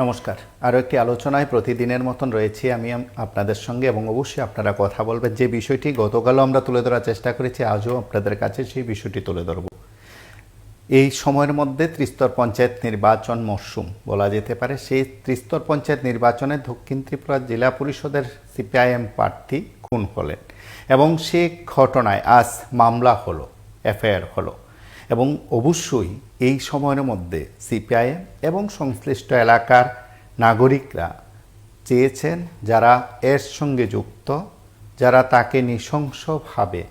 নমস্কার। আরও একটি আলোচনায় প্রতিদিনের মতন রয়েছি আমি আপনাদের সঙ্গে, এবং অবশ্যই আপনারা কথা বলবেন। যে বিষয়টি গতকালও আমরা তুলে ধরার চেষ্টা করেছি, আজও আপনাদের কাছে সেই বিষয়টি তুলে ধরব। এই সময়ের মধ্যে ত্রিস্তর পঞ্চায়েত নির্বাচন মরশুম বলা যেতে পারে। সেই ত্রিস্তর পঞ্চায়েত নির্বাচনে দক্ষিণ ত্রিপুরা জেলা পরিষদের সিপিআইএম প্রার্থী খুন হলেন, এবং সে ঘটনায় আজ মামলা হলো, এফআইআর হলো। এবং অবশ্যই এই সময়ের মধ্যে সিপিআইএম এবং সংশ্লিষ্ট এলাকার নাগরিকরা চেয়েছেন, যারা এর সঙ্গে যুক্ত, যারা তাকে নৃশংসভাবে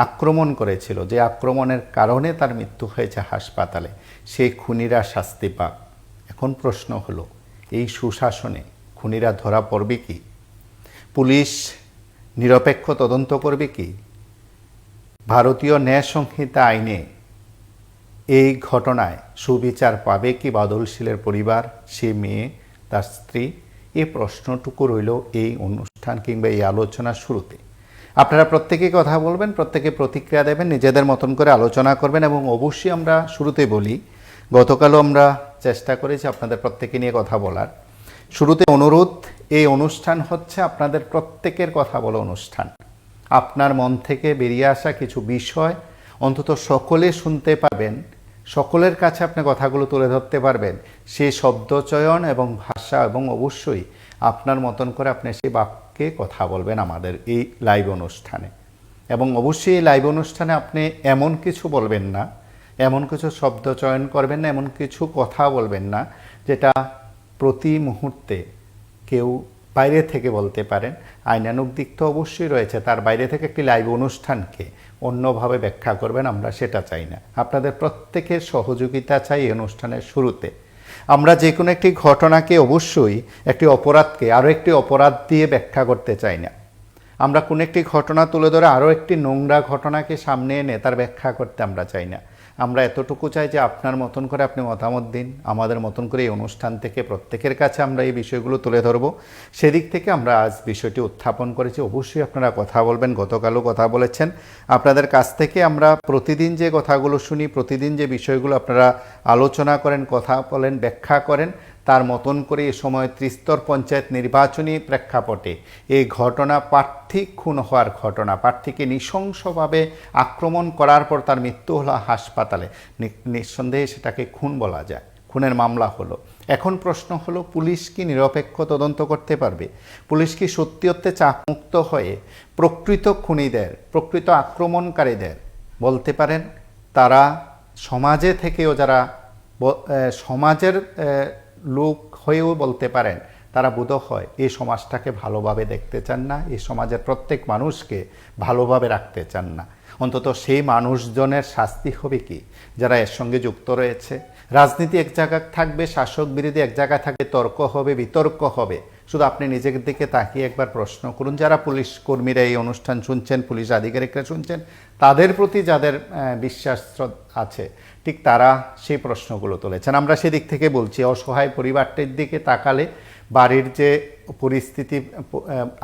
আক্রমণ করেছিল, যে আক্রমণের কারণে তার মৃত্যু হয়েছে হাসপাতালে, সেই খুনিরা শাস্তি পাক। এখন প্রশ্ন হলো, এই সুশাসনে খুনিরা ধরা পড়বে কি? পুলিশ নিরপেক্ষ তদন্ত করবে কি? ভারতীয় ন্যায় সংহিতা আইনে এই ঘটনায় সুবিচার পাবে কি বাদলশীলের পরিবার, সে মেয়ে, তার স্ত্রী? এই প্রশ্নটুকু রইল এই অনুষ্ঠান কিংবা এই আলোচনার শুরুতে। আপনারা প্রত্যেকেই কথা বলবেন, প্রত্যেকে প্রতিক্রিয়া দেবেন, নিজেদের মতন করে আলোচনা করবেন। এবং অবশ্যই আমরা শুরুতে বলি, গতকালও আমরা চেষ্টা করেছি আপনাদের প্রত্যেকে নিয়ে কথা বলার। শুরুতে অনুরোধ, এই অনুষ্ঠান হচ্ছে আপনাদের প্রত্যেকের কথা বলা অনুষ্ঠান। আপনার মন থেকে বেরিয়ে আসা কিছু বিষয় অন্তত সকলে শুনতে পারবেন, সকলের কাছে আপনি কথাগুলো তুলে ধরতে পারবেন, সেই শব্দচয়ন এবং ভাষা, এবং অবশ্যই আপনার মতন করে আপনি সেই বাক্যে কথা বলবেন আমাদের এই লাইভ অনুষ্ঠানে। এবং অবশ্যই এই লাইভ অনুষ্ঠানে আপনি এমন কিছু বলবেন না, এমন কিছু শব্দ চয়ন করবেন না, এমন কিছু কথা বলবেন না যেটা প্রতি মুহূর্তে কেউ বাইরে থেকে বলতে পারেন। আইনানুগ দিক তো অবশ্যই রয়েছে, তার বাইরে থেকে একটি লাইভ অনুষ্ঠানকে অন্যভাবে ব্যাখ্যা করবেন, আমরা সেটা চাই না। আপনাদের প্রত্যেকের সহযোগিতা চাই এই অনুষ্ঠানের শুরুতে। আমরা যে কোনো একটি ঘটনাকে, অবশ্যই একটি অপরাধকে আরও একটি অপরাধ দিয়ে ব্যাখ্যা করতে চাই না। আমরা কোনো একটি ঘটনা তুলে ধরে আরও একটি নোংরা ঘটনাকে সামনে এনে তার ব্যাখ্যা করতে আমরা চাই না। আমরা এতটুকু চাই যে আপনার মতন করে আপনি মতামত দিন, আমাদের মতন করে এই অনুষ্ঠান থেকে প্রত্যেকের কাছে আমরা এই বিষয়গুলো তুলে ধরব। সেদিক থেকে আমরা আজ বিষয়টি উত্থাপন করেছি। অবশ্যই আপনারা কথা বলবেন, গতকালও কথা বলেছেন। আপনাদের কাছ থেকে আমরা প্রতিদিন যে কথাগুলো শুনি, প্রতিদিন যে বিষয়গুলো আপনারা আলোচনা করেন, কথা বলেন, ব্যাখ্যা করেন, তার মতন করে এ সময় ত্রিস্তর পঞ্চায়েত নির্বাচনী প্রেক্ষাপটে এই ঘটনা, প্রার্থী খুন হওয়ার ঘটনা, প্রার্থীকে নৃশংসভাবে আক্রমণ করার পর তার মৃত্যু হলো হাসপাতালে, নিঃসন্দেহে সেটাকে খুন বলা যায়, খুনের মামলা হলো। এখন প্রশ্ন হলো, পুলিশ কি নিরপেক্ষ তদন্ত করতে পারবে? পুলিশ কি সত্যি সত্যি চাপমুক্ত হয়ে প্রকৃত খুনিদের, প্রকৃত আক্রমণকারীদের বলতে পারেন? তারা সমাজে থেকেও, যারা সমাজের লোক হয়েও বলতে পারেন, তারা বোধ হয় এই সমাজটাকে ভালোভাবে দেখতে চান না, এই সমাজের প্রত্যেক মানুষকে ভালোভাবে রাখতে চান না। অন্তত সেই মানুষজনের শাস্তি হবে কি, যারা এর সঙ্গে যুক্ত রয়েছে? রাজনীতি এক জায়গায় থাকবে, শাসক বিরোধী এক জায়গায় থাকবে, তর্ক হবে, বিতর্ক হবে। শুধু আপনি নিজের দিকে তাকিয়ে একবার প্রশ্ন করুন, যারা পুলিশ কর্মীরা এই অনুষ্ঠান শুনছেন, পুলিশ আধিকারিকরা শুনছেন, তাদের প্রতি যাদের বিশ্বাস আছে, ঠিক তারা সেই প্রশ্নগুলো তুলেছেন। আমরা সেদিক থেকে বলছি, অসহায় পরিবারটির দিকে তাকালে বাড়ির যে পরিস্থিতি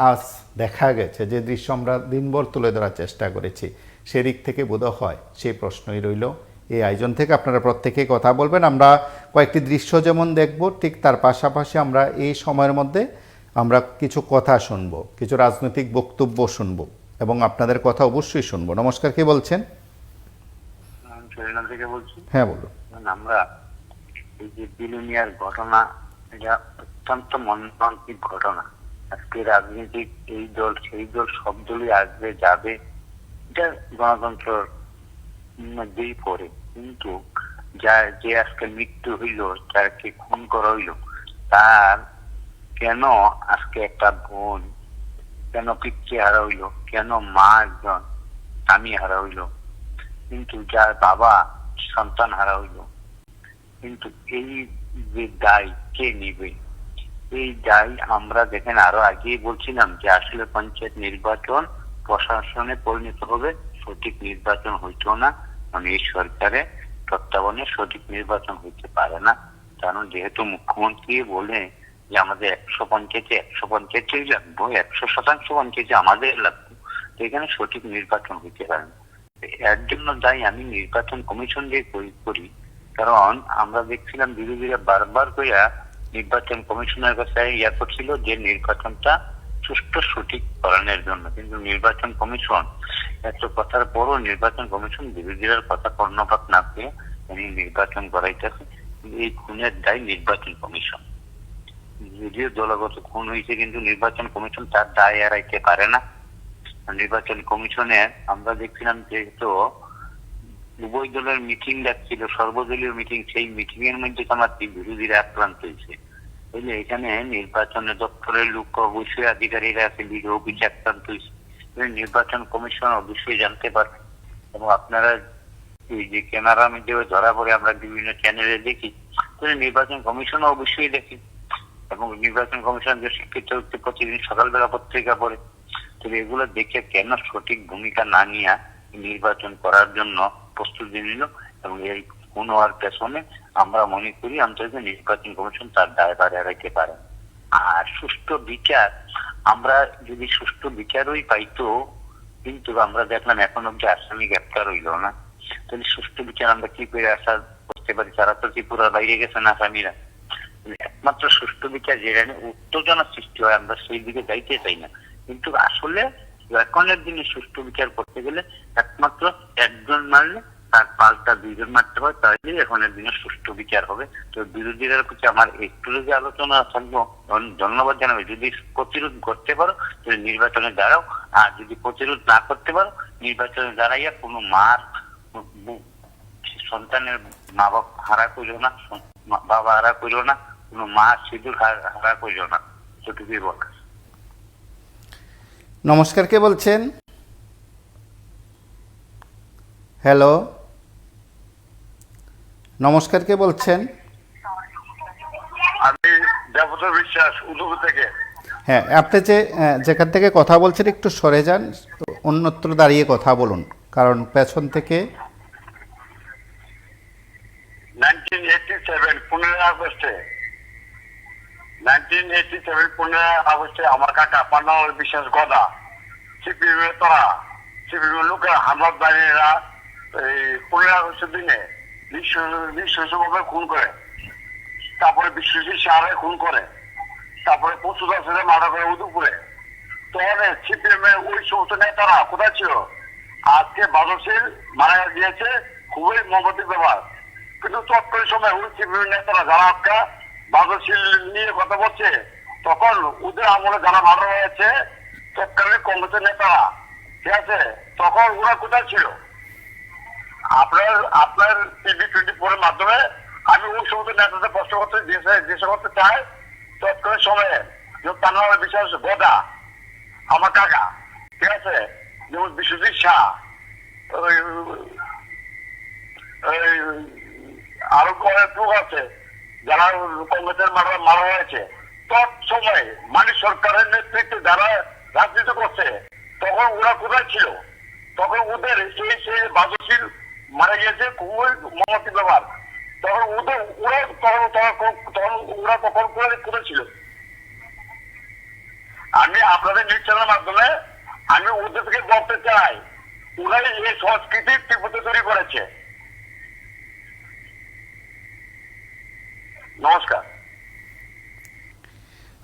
আজ দেখা গেছে, যে দৃশ্য আমরা দিনভর তুলে ধরার চেষ্টা করেছি, সেদিক থেকে বোধ হয় সেই প্রশ্নই রইল। এই আয়োজন থেকে আপনারা প্রত্যেকে কথা বলবেন। আমরা কয়েকটি দৃশ্য যেমন দেখব, ঠিক তার পাশাপাশি আমরা এই সময়ের মধ্যে আমরা কিছু কথা শুনব, কিছু রাজনৈতিক বক্তব্য শুনব, এবং আপনাদের কথা অবশ্যই শুনব। নমস্কার, কে বলছেন? হ্যাঁ বলুন। আমরা এই যে বিলুনিয়ার ঘটনা, এটা অত্যন্ত মর্মান্তিক ঘটনা। আজকে রাজনীতিক এই দল সেই দল সব দলই আসবে যাবে, এটা গণতন্ত্রের মধ্যেই পড়ে। কিন্তু যার যে আজকে মৃত্যু হইল, যাকে খুন করা হইল, তার কেন আজকে একটা বোন, কেন পিতৃ হারা হইল, কেন মা একজন স্বামী হারা হইল, কিন্তু যার বাবা সন্তান হারা হইল, কিন্তু এই যে দায় কে নিবে? এই দায় আমরা দেখেন আরো আগেই বলছিলাম যে আসলে পঞ্চায়েত নির্বাচন প্রশাসনে পরিণত হবে, সঠিক নির্বাচন হইতো না। মানে এই সরকারের তত্ত্বাবধানে সঠিক নির্বাচন হইতে পারে না, কারণ যেহেতু মুখ্যমন্ত্রী বলে যে আমাদের 100 পঞ্চায়েতেই লাগবো, 100% পঞ্চায়েতে আমাদের লাগবে, তো এখানে সঠিক নির্বাচন হইতে পারে না। এর জন্য দায়ী আমি নির্বাচন কমিশন দিয়ে করি, কারণ আমরা দেখছিলাম বিরোধীরা বারবার কইয়া নির্বাচন কমিশনের কাছে ইয়া করছিল যে নির্বাচনটা সুষ্ঠু সঠিক করানোর জন্য, কিন্তু নির্বাচন কমিশন এত কথার পরও নির্বাচন কমিশন বিরোধীদের কথা কর্ণপাত না পেয়ে নির্বাচন করাইতেছে। এই খুনের দায় নির্বাচন কমিশন। যদিও দলগত খুন হয়েছে, কিন্তু নির্বাচন কমিশন তার দায় এড়াইতে পারে না। নির্বাচন কমিশনে আমরা দেখছিলাম যেহেতু উভয় দলের মিটিং ডাকছিল, সর্বদলীয় মিটিং, সেই মিটিং এর মধ্যে আমার বিরোধীরা আক্রান্ত হয়েছে। বুঝলে, এখানে নির্বাচনে দপ্তরের লোক অবশ্যই আধিকারিকরা আছে, লিগে অফিসে আক্রান্ত হয়েছে। নির্বাচন কমিশন অবশ্যই জানতে পারবে। এবং আপনারা এই যে ক্যামেরার মধ্যে ধরা পড়ে আমরা বিভিন্ন চ্যানেলে দেখি, নির্বাচন কমিশনও অবশ্যই দেখি। এবং নির্বাচন কমিশন যে শিক্ষিত হচ্ছে প্রতিদিন সকালবেলা পত্রিকা পড়ে, তবে এগুলো দেখে কেন সঠিক ভূমিকা না নিয়ে নির্বাচন করার জন্য প্রস্তুতি নিল। এবং এই কোন হওয়ার পেছনে আমরা মনে করি আন্তর্জাতিক নির্বাচন কমিশন তার দায়ভার এড়াইতে পারে। আর সুষ্ঠু বিচার, আমরা যদি সুষ্ঠু বিচারই পাইতো, কিন্তু আমরা দেখলাম এখন অব্দি আসামি গ্রেপ্তার হইল না, তাহলে সুষ্ঠু বিচার আমরা কি করে আশা করতে পারি? তারা তো ত্রিপুরার বাইরে গেছেন আসামিরা। একমাত্র সুষ্ঠু বিচার যেটা উত্তেজনা সৃষ্টি হয়, আমরা সেই দিকে যাইতে চাই না। কিন্তু আসলে এখনের দিনে সুষ্ঠু বিচার করতে গেলে একমাত্র একজন মারলে তার পাল্টা দুইজন মারতে হয়, তাহলে এখনের দিনে সুষ্ঠু বিচার হবে। তো বিরোধীদের প্রতি আমার একটু যে আলোচনা থাকবো, ধন্যবাদ জানাবে। যদি প্রতিরোধ করতে পারো তাহলে নির্বাচনে দাঁড়াও, আর যদি প্রতিরোধ না করতে পারো নির্বাচনে দাঁড়াইয়া কোনো মার সন্তানের মা বাবা হারা করিও না, বাবা হারা করিও না, কোনো মা সিঁদুর হারা করিও না। সেটুকুই বল। নমস্কার, কে বলছেন? হ্যালো, নমস্কার, কে বলছেন? আমি দেবতা বিশ্বাস, উদুপুর থেকে। হ্যাঁ, আপনি যেখান থেকে কথা বলছেন একটু সরে যান, অন্যত্র দাঁড়িয়ে কথা বলুন, কারণ পেছন থেকে 1987 15 আগস্টে আমার কাকা পান্নালাল বিশ্বাস গদা সিপিএম তারা সিপিএম লোকের হামলার দাঁড়িয়েরা এই 15 আগস্টের দিনে বিশ্বভাবে খুন করে, তারপরে বিশ্বজিৎ সাহারে খুন করে, তারপরে পশুদাস মারা করে উদয়পুরে। তখন সিপিএম এর ওই সমস্ত নেতারা কোথায় ছিল? আজকে বাদশীল মারা গিয়েছে, খুবই মমতিক ব্যাপার। কিন্তু তৎকালীন সময় ওই সিপিএম নেতারা যারা আজকে বাদশীল নিয়ে কথা বলছে, তখন ওদের আমলে যারা মারা হয়েছে তৎকালীন কংগ্রেসের নেতারা, ঠিক আছে, তখন ওরা কোথায় ছিল? আপনার টিভি 24 মাধ্যমে আমি ওই সমস্ত নেতাদের প্রশ্ন করতে জিজ্ঞাসা করতে চাই। তৎকালীন সময়ে পান্নালাল বিশ্বাস গদা আমার কাকা, ঠিক আছে, যেমন বিশ্বজিৎ শাহ, আরো অনেক লোক আছে যারা কংগ্রেসের মারা হয়েছে, তৎসময়ে মানিক সরকারের নেতৃত্বে যারা রাজনীতি করছে, তখন ওরা কোথায় ছিল? তখন ওদের সেই বাদশীল মারা গিয়েছে, খুবই মমতি ব্যাপার। তখন ওরা তখন করেছিল। আমি আপনাদের নিউজ চ্যানেলের মাধ্যমে আমি ওদের থেকে বলতে চাই, ওরাই এই সংস্কৃতির তীব্রতা তৈরি করেছে। নমস্কার।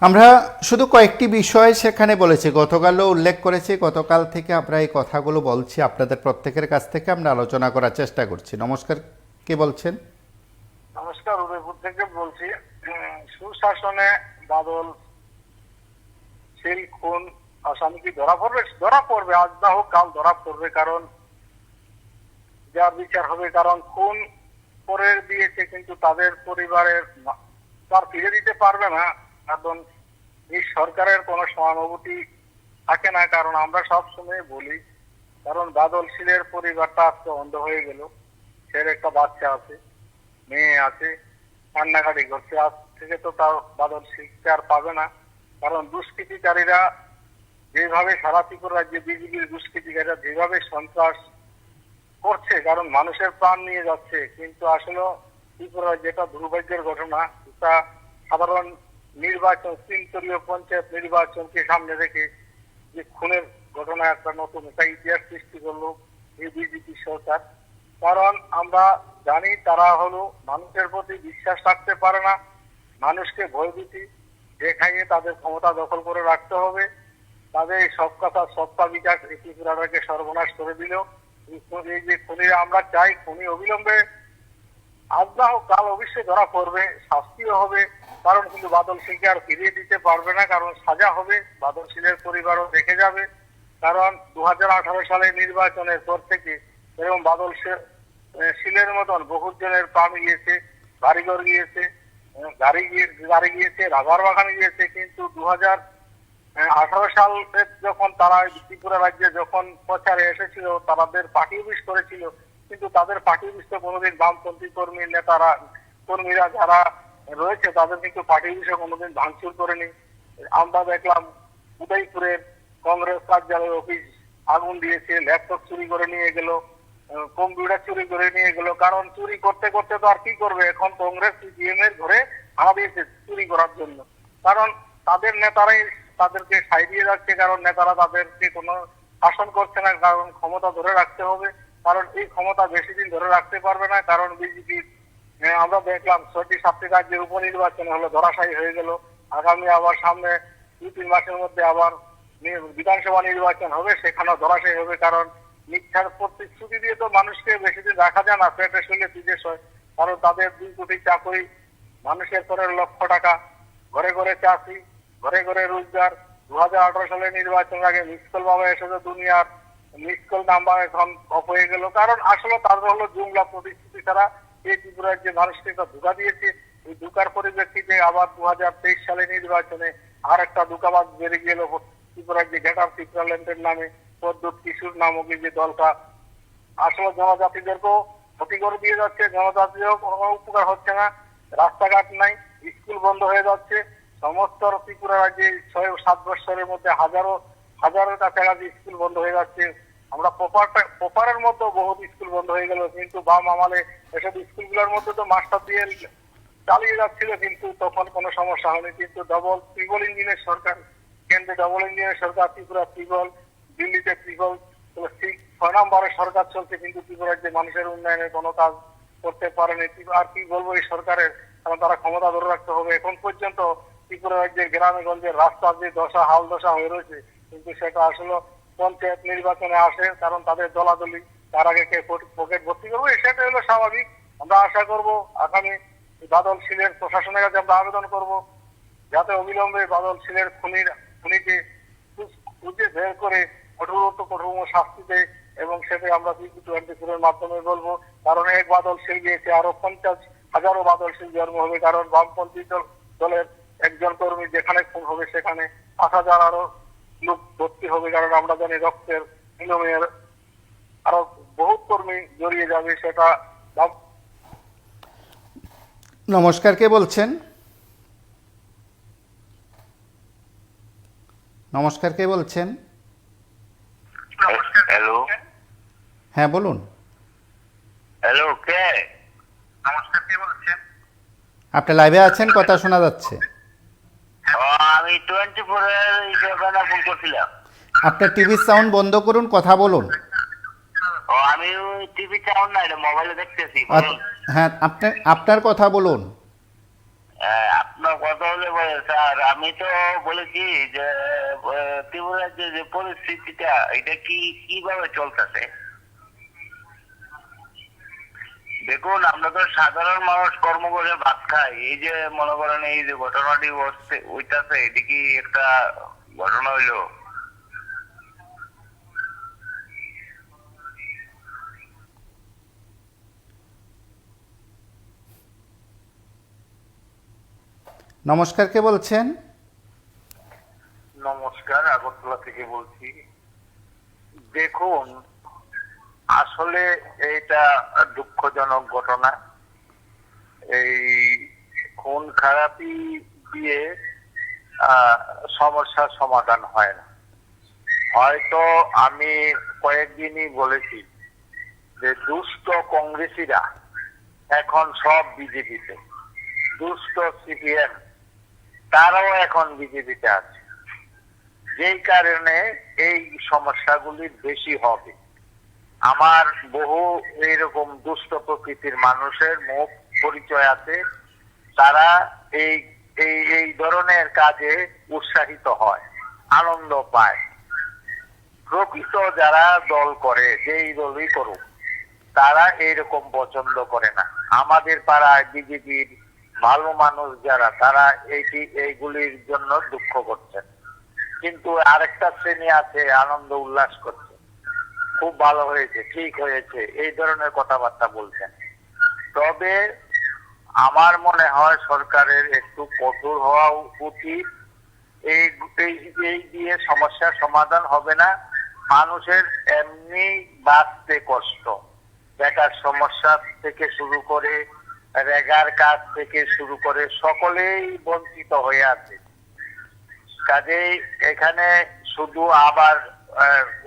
আমরা শুধু কয়েকটি বিষয় সেখানে বলেছি, গতকালও উল্লেখ করেছি, গতকাল থেকে আমরা এই কথাগুলো বলছি, আপনাদের প্রত্যেকের কাছ থেকে আমরা আলোচনা করার চেষ্টা করছি। নমস্কার, কে বলছেন? নমস্কার, উদয়পুর থেকে বলছি। সুশাসনে বাদল শিল খুন আসামি কি ধরা পড়বে, আজ না হোক কাল ধরা পড়বে, কারণ যার বিচার হবে। কারণ খুন করে দিয়েছে, কিন্তু তাদের পরিবারের তার ফিরে দিতে পারবে না, কারণ এই সরকারের কোনো সহানুভূতি থাকে না। কারণ আমরা সব সময় বলি, কারণ বাদল শীলের পরিবারটা আজকে অন্ধ হয়ে গেল, সে একটা বাচ্চা আছে, মেয়ে আছে, কান্নাকাটি করছে। আজ থেকে তো তার বাদল শিক্ষা আর পাবে না। কারণ দুষ্কৃতিকারীরা যেভাবে সারা ত্রিপুরা রাজ্যে বিজেপির দুষ্কৃতিকারীরা যেভাবে সন্ত্রাস করছে, কারণ মানুষের প্রাণ নিয়ে যাচ্ছে, কিন্তু আসলে ত্রিপুরা যেটা দুর্ভাগ্যের ঘটনা, এটা সাধারণ নির্বাচন, ত্রিস্তরীয় পঞ্চায়েত নির্বাচনকে সামনে রেখে যে খুনের ঘটনা একটা নতুন একটা ইতিহাস সৃষ্টি করলো এই বিজেপি সরকার। কারণ আমরা জানি তারা হলো মানুষের প্রতি বিশ্বাস রাখতে পারে না, মানুষকে ভয়ভীতি দেখাইয়ে তাদের ক্ষমতা দখল করে রাখতে হবে। তাদের এই সব কথা সবটা বিকাশ এই ত্রিপুরাটাকে সর্বনাশ করে দিল। এই যে খুনিরা আমরা চাই, খুনি অবিলম্বে আজ না হোক কাল অবশ্যই ধরা পড়বে, শাস্তিও হবে। কারণ কিন্তু বাদল সিংকে আর ফিরিয়ে দিতে পারবে না, কারণ সাজা হবে, বাদল সিংয়ের পরিবারও দেখে যাবে। কারণ 2018 সালে নির্বাচনের পর থেকে এরকম বাদল সিলের মতন বহু জনের প্রাণ গিয়েছে, বাড়িঘর গিয়েছে, গাড়ি গিয়েছে, রাবার বাগান গিয়েছে। কিন্তু 2018 সালে যখন তারা ত্রিপুরা রাজ্যে যখন প্রচারে এসেছিল, তাদের পার্টি অফিস করেছিল, কিন্তু তাদের পার্টি অফিস তো কোনোদিন বামপন্থী কর্মীরা যারা রয়েছে তাদের কিন্তু পার্টি অফিসে কোনোদিন ভাঙচুর করেনি। আমরা দেখলাম উদয়পুরের কংগ্রেস কার্যালয় অফিস আগুন দিয়েছে, ল্যাপটপ চুরি করে নিয়ে গেল, কম্পিউটার চুরি করে নিয়ে গেল। কারণ চুরি করতে করতে তো আর কি করবে, এখন কংগ্রেস সিপিএম এর ঘরে হানা দিয়েছে চুরি করার জন্য। কারণ তাদের নেতারাই তাদেরকে সাইডিয়ে যাচ্ছে, কারণ নেতারা তাদেরকে কোনো শাসন করছে না, কারণ ক্ষমতা ধরে রাখতে হবে। কারণ এই ক্ষমতা বেশি দিন ধরে রাখতে পারবে না, কারণ বিজেপি আমরা দেখলাম 6টি-7টি রাজ্যের উপনির্বাচন হলো, ধরাশায়ী হয়ে গেল। আগামী আবার সামনে 2-3 মাসের মধ্যে আবার বিধানসভা নির্বাচন হবে, সেখানেও ধরাশায়ী হবে। কারণ মিথ্যার প্রতিশ্রুতি দিয়ে তো মানুষকে বেশি দিন রাখা যায় না, পেটে শুলে বিদেশ হয়। কারণ তাদের 2 কোটি চাকরি, মানুষের 15 লক্ষ টাকা, ঘরে ঘরে চাকরি, ঘরে ঘরে রোজগার। 2018 সালে নির্বাচনের আগে মিসকল বাবা এসেছে দুনিয়ার, মিসকল নাম্বার এখন অফ হয়ে গেল। কারণ আসলে তাদের হলো জুমলা প্রতিশ্রুতি ছাড়া এই ত্রিপুরার যে মানুষকে একটা ধোঁকা দিয়েছে, এই ধোঁকার পরিপ্রেক্ষিতে আবার 2023 সালে নির্বাচনে আর একটা ধোঁকাবাজ বেড়ে গেল ত্রিপুরার যে গ্রেটার ত্রিপুরাল্যান্ডের নামে পদ্মত কিশোর নামক যে দলটা আসলে জনজাতিদেরকেও ক্ষতি করে দিয়ে যাচ্ছে, জনজাতিরও কোনো উপকার হচ্ছে না। রাস্তাঘাট নাই, স্কুল বন্ধ হয়ে যাচ্ছে। সমস্ত ত্রিপুরা রাজ্যে 6-7 বছরের মধ্যে হাজারের কাছাকাছি স্কুল বন্ধ হয়ে যাচ্ছে। আমরা প্রপারের মধ্যে বহুত স্কুল বন্ধ হয়ে গেল, কিন্তু বাম আমলে এসব স্কুলগুলোর মধ্যে তো মাস্টার দিয়ে চালিয়ে যাচ্ছিল, কিন্তু তখন কোনো সমস্যা হয়নি। কিন্তু ট্রিপল ইঞ্জিনের সরকার, কেন্দ্রে ডবল ইঞ্জিনের সরকার, ত্রিপুরা ট্রিপল, দিল্লিতে ট্রিপল 6 নম্বরের সরকার চলছে, কিন্তু ত্রিপুরার যে মানুষের উন্নয়নে কোনো কাজ করতে পারেনি। আর কি বলবো এই সরকারের, কারণ তারা ক্ষমতা ধরে রাখতে হবে। এখন পর্যন্ত ত্রিপুরা রাজ্যের গ্রামে গঞ্জের রাস্তার যে দশা, হাল দশা হয়ে রয়েছে, কিন্তু সেটা আসলে পঞ্চায়েত নির্বাচনে আসে, কারণ তাদের দলাদলি, তার আগে কে পকেট ভর্তি করবো, সেটা হলো স্বাভাবিক। আমরা আশা করব আগামী বাদল সিলের প্রশাসনের কাছে আমরা আবেদন করব, যাতে অবিলম্বে বাদল সিলের খুনিকে খুঁজে বের করে কঠোর শাস্তি দেয়। এবং সেটা আমরা P24 এর মাধ্যমে বলবো, কারণ এক বাদল সিল গিয়েছে, আরো 50,000 বাদল সিল জন্ম হবে। কারণ বামপন্থী দলের একজন কর্মী যেখানে খুন হবে, সেখানে 5,000 আরো লোক ভর্তি হবে। কারণ আমরা জানি রক্তের বিনিময়ের আরো বহুত কর্মী জড়িয়ে যাবে। সেটা নমস্কার, কে বলছেন? নমস্কার, কে বলছেন? হ্যালো হ্যাঁ বলুন। হ্যালো, কে? নমস্কার, কে বলছেন? আপনি লাইভে আছেন, কথা শোনা যাচ্ছে। আমি 24 এর হিসেবে ফোন করছিলাম। আপনার টিভির সাউন্ড বন্ধ করুন, কথা বলুন। আমি টিভি চালান না, এটা মোবাইলে দেখতেছি। হ্যাঁ, আপনার কথা বলুন। আপনার কথা হলে স্যার, আমি তো বলেছি যে ত্রিপুরার যে পরিস্থিতিটা, এটা কিভাবে চলতেছে। দেখুন, আমরা তো সাধারণ মানুষ, কর্ম করে ভাত খাই। এই যে মনে করেন এই যে ঘটনাটি হইতাছে, এটি কি একটা ঘটনা হইলো? নমস্কার, কে বলছেন? নমস্কার, আগরতলা থেকে বলছি। দেখুন, আসলে এটা দুঃখজনক ঘটনা। এই খুন খারাপি দিয়ে সমস্যার সমাধান হয় না। হয়তো আমি কয়েকদিনই বলেছি যে দুষ্ট কংগ্রেসীরা এখন সব বিজেপিতে, দুষ্ট সিপিএম তারাও এখন বিজেপিতে আছে, যেই কারণে এই সমস্যাগুলি বেশি হবে। আমার বহু এইরকম দুষ্ট প্রকৃতির মানুষের মুখ পরিচয় আছে, তারা এই এই ধরনের কাজে উৎসাহিত হয়, আনন্দ পায়। প্রকৃত যারা দল করে, যেই দলই করুক, তারা এইরকম পছন্দ করে না। আমাদের পাড়ায় বিজেপির ভালো মানুষ যারা, তারা এইগুলির জন্য দুঃখ করছেন। কিন্তু আরেকটা শ্রেণী আছে আনন্দ উল্লাস করছে, খুব ভালো হয়েছে, ঠিক হয়েছে, এই ধরনের কথাবার্তা বলছেন। তবে আমার মনে হয় সরকারের একটু কঠোর হওয়া উচিত। এই এই দিয়ে সমস্যার সমাধান হবে না। মানুষের এমনি বাঁচতে কষ্ট, বেকার সমস্যা থেকে শুরু করে রেগার কাজ থেকে শুরু করে সকলেই বঞ্চিত হয়ে আছে। কাজেই এখানে শুধু আবার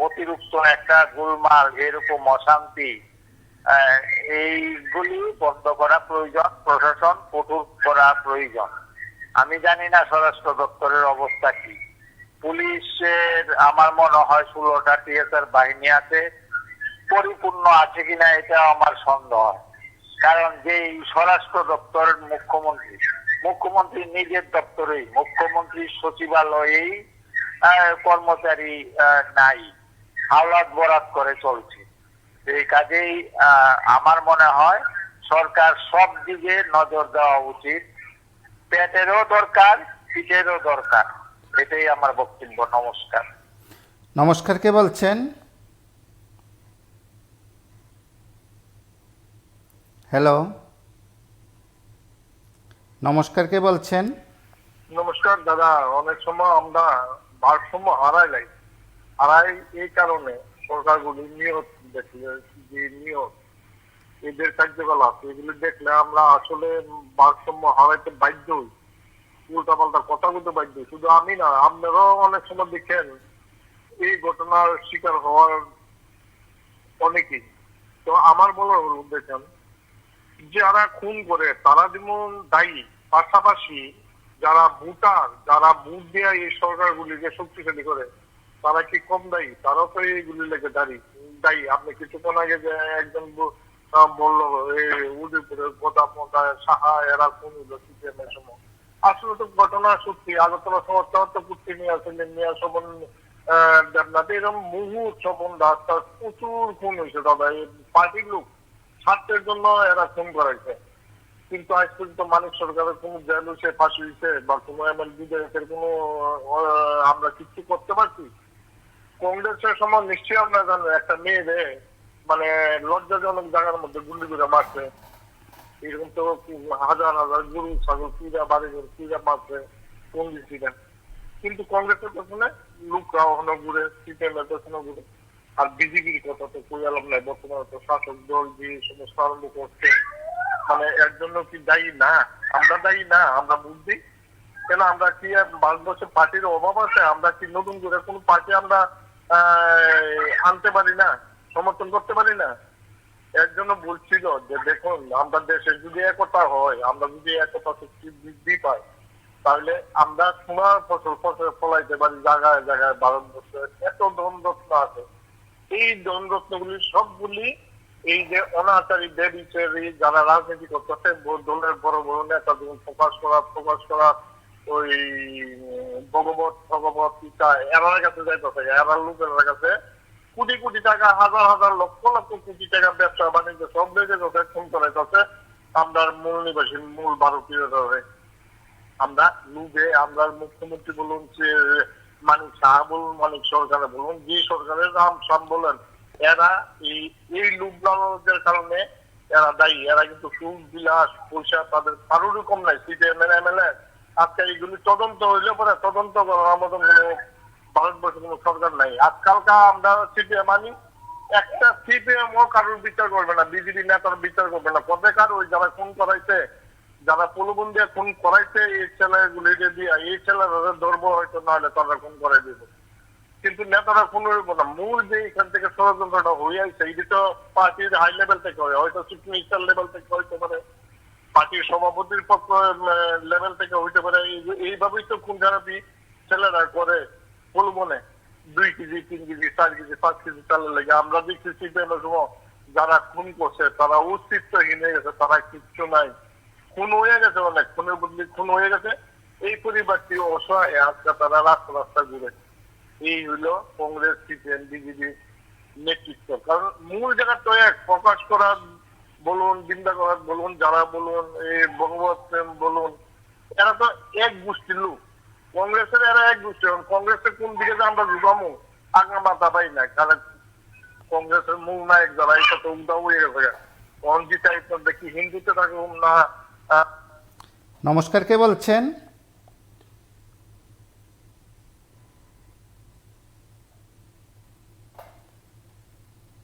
অতিরিক্ত একটা গোলমাল, এরকম অশান্তি, এইগুলি বন্ধ করা প্রয়োজন, প্রশাসন কঠোর করা প্রয়োজন। আমি জানি না স্বরাষ্ট্র দপ্তরের অবস্থা কি। পুলিশের আমার মনে হয় 16টা টিএসআর বাহিনী আছে, পরিপূর্ণ আছে কিনা এটা আমার সন্দেহ হয়। কারণ যে স্বরাষ্ট্র দপ্তরের মুখ্যমন্ত্রী নিজের দপ্তরেই, মুখ্যমন্ত্রীর সচিবালয়েই কর্মচারী নাই, হাওলাত বরাত করে চলছে। এই কাজেই আমার মনে হয় সরকার সব দিকে নজর দেওয়া উচিত। পেটেরও দরকার, পিঠেরও দরকার। এটাই আমার বক্তব্য। নমস্কার। নমস্কার, কে বলছেন? হ্যালো, নমস্কার, কে বলছেন? নমস্কার দাদা। অনেক সময় আমরা ভারসাম্য হারাই এই কারণে সরকারগুলি নিয়ত দেখলে, যে নিয়ত এদের কার্যকলাপ এগুলি দেখলে আমরা আসলে ভারসাম্য হারাইতে বাধ্য হই, উল্টাপাল্টা কথা বলতে বাধ্য হই। শুধু আমি না, আপনারাও অনেক সময় দেখেন এই ঘটনার শিকার হওয়ার অনেকেই। তো আমার বলা হলো, দেখেন যারা খুন করে তারা যেমন দায়ী, পাশাপাশি যারা ভোটার, যারা ভোট দেওয়া এই সরকারগুলিকে শক্তিশালী করে, তারা কি কম দায়ী? তারাও তো এইগুলি লেগে দায়ী। আপনি কিছুক্ষণ আগে যে একজন বললো উদয়পুরের গোদা সাহা এরা কোন সিপিএমের সময়, আসলে তো ঘটনা সত্যি। আগরতলা সমর্থ কুর্তি নিয়ে আসলেন, নিয়ে সবন দেবনাথ, এরকম মুহূর্ত স্বপন দাস, তার প্রচুর খুন হয়েছে দাদা। এই পার্টির লোক স্বার্থের জন্য এরা খুন করাইছে। কিন্তু আজ পর্যন্ত মানিক সরকারের কোন জেল হয়েছে, ফাঁসি হয়েছে, বা কোনো এমএলবিদের কোনো আমরা কিছু করতে পারছি? কংগ্রেসের সময় নিশ্চয়ই আপনারা জানেন, একটা মেয়ে মানে লজ্জাজনক জায়গার মধ্যে গুলি করে মারছে। এরকম তো হাজার হাজার গরু ছাগল কিরা বাড়ি ঘর কিরা মারছে কংগ্রেসীরা। কিন্তু কংগ্রেসের পেছনে লোকরা ওখানে ঘুরে, সিপিএম এর পেছনে ঘুরে। আর বিজেপির কথা তো কই আলাম নাই। বর্তমানে তো শাসক দল যে সমস্ত আরম্ভ করছে, মানে এর জন্য কি দায়ী না? আমরা দায়ী না? আমরা বুঝি কেন? আমরা কি ভারতবর্ষে পার্টির অভাব আছে? আমরা কি নতুন করে কোন পার্টি আমরা আনতে পারি না, সমর্থন করতে পারি না? এর জন্য বলছিল যে দেখুন, আমরা দেশে যদি একতা হয়, আমরা যদি একতা শক্তি বৃদ্ধি পাই, তাহলে আমরা সোনার ফসল ফলাইতে পারি জায়গায় জায়গায়। ভারতবর্ষে এত ধনরত্ন আছে, এই ধনরত্নগুলি সবগুলি এই যে অনাচারী দেবীচারী যারা রাজনীতি করতেছে, দলের বড় বড় নেতা যেমন প্রকাশ করা ওই ভগবত পিতা এরার কাছে যাইতেছে, এরার লোকের কাছে কোটি কোটি টাকা, হাজার হাজার লক্ষ লক্ষ কোটি টাকা ব্যবসা বাণিজ্য সব বেড়ে যাচ্ছে, খুন করাইতেছে আমরা মূল নিবাসী, মূল ভারতীয়। আমরা লুবে, আমরা মুখ্যমন্ত্রী বলুন, মানিক সাহা বলুন, মানিক সরকারে বলুন, যে সরকারের নাম সাম বলেন, এরা এই লোক লালনের কারণে এরা দায়ী। এরা কিন্তু সুখ বিলাস পয়সা তাদের কারোরই কম নাই। সিপিএম এর এমএলএ আজকে এইগুলি তদন্ত হইলে পরে তদন্ত করার মতন কোনো ভারতবর্ষে কোনো সরকার নাই। আজকালকা আমরা সিপিএম আনি, একটা সিপিএম ও কারোর বিচার করবে না, বিজেপি নেতার বিচার করবে না। পদেকার ওই যারা খুন করাইছে, যারা প্রলোভন দিয়ে খুন করাইছে, এই ছেলেগুলিকে দিয়ে, এই ছেলেরা ধরবো হয়তো, নাহলে তারা খুন করাই দিব। কিন্তু নেতারা খুন হইব না। মূল যে এখান থেকে ষড়যন্ত্রটা হয়ে আসছে, এটি তো পার্টির হাই লেভেল থেকে হয়, হয়তো চিফ মিনিস্টার লেভেল থেকে হইতে পারে, পার্টির সভাপতির পক্ষ লেভেল থেকে হইতে পারে। এইভাবেই তো খুন খারাপি ছেলেরা করে প্রলোভনে 2 কেজি 3 কেজি 4 কেজি 5 কেজি চালের লেগে। আমরা দেখছি সিপিএমের সময় যারা খুন করছে তারা অস্তিত্বহীন হয়ে গেছে, তারা কিচ্ছু নাই। খুন হয়ে গেছে, অনেক খুনের বদলি খুন হয়ে গেছে। এই পরিবারটি অসহায় আজকে তারা রাস্তা রাস্তা ঘুরে। এই হইলো কংগ্রেস, সিপিএম, বিজেপি নেতৃত্ব। কারণ মূল জায়গাটা এক, প্রকাশ করা বলুন, নিন্দা করা বলুন, যারা বলুন, এই ভগবত প্রেম বলুন, এরা তো এক গোষ্ঠীর লোক। কংগ্রেসের এরা এক গোষ্ঠী। কংগ্রেসের কোন দিকে যে আমরা ঢুকামো আগা মাথা পাই না। কারণ কংগ্রেসের মূল নায়ক যারা, এটা তো উল্টা হয়ে গেছে। অঞ্জিতা দেখি হিন্দুতে থাকুন না। নমস্কার, কে বলছেন?